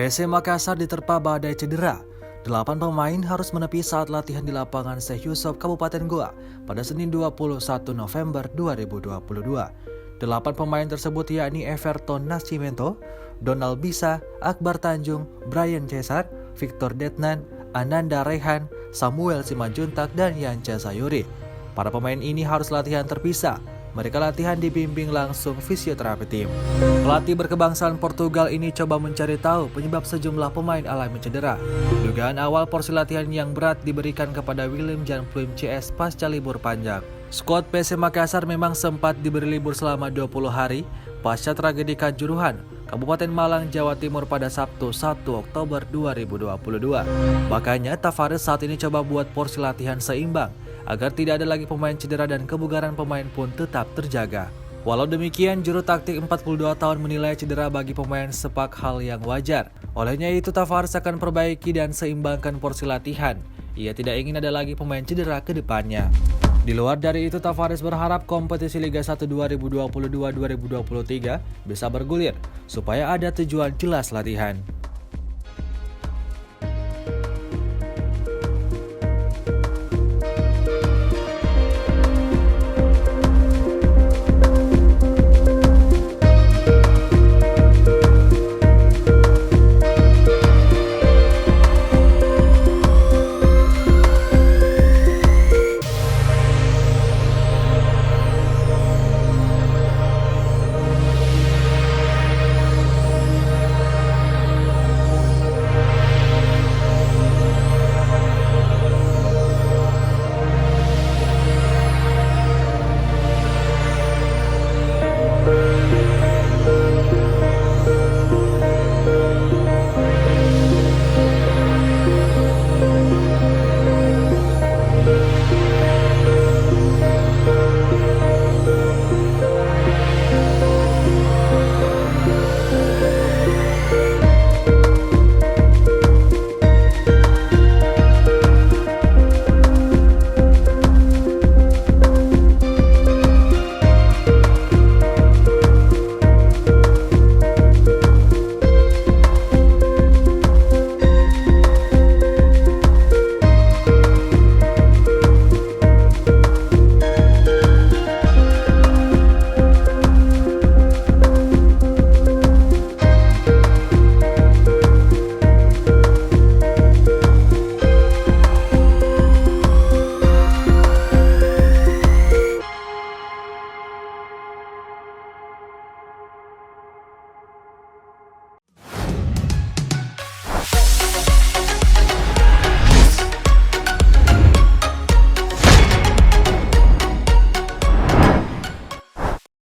PSM Makassar diterpa badai cedera. 8 pemain harus menepi saat latihan di lapangan Syekh Yusuf Kabupaten Goa pada Senin 21 November 2022. 8 pemain tersebut yakni Everton Nascimento, Donald Bisa, Akbar Tanjung, Brian Cesar, Victor Detnan, Ananda Rehan, Samuel Simanjuntak, dan Yance Sayuri. Para pemain ini harus latihan terpisah. Mereka latihan dibimbing langsung fisioterapi tim. Pelatih berkebangsaan Portugal ini coba mencari tahu penyebab sejumlah pemain alami cedera. Dugaan awal porsi latihan yang berat diberikan kepada Willem Jan Pluim CS pasca libur panjang. Skuad PSM Makassar memang sempat diberi libur selama 20 hari pasca tragedi Kanjuruhan, Kabupaten Malang, Jawa Timur pada Sabtu 1 Oktober 2022. Makanya Tavares saat ini coba buat porsi latihan seimbang agar tidak ada lagi pemain cedera dan kebugaran pemain pun tetap terjaga. Walau demikian, juru taktik 42 tahun menilai cedera bagi pemain sepak hal yang wajar. Olehnya itu Tavares akan perbaiki dan seimbangkan porsi latihan. Ia tidak ingin ada lagi pemain cedera ke depannya. Di luar dari itu, Tavares berharap kompetisi Liga 1 2022-2023 bisa bergulir supaya ada tujuan jelas latihan.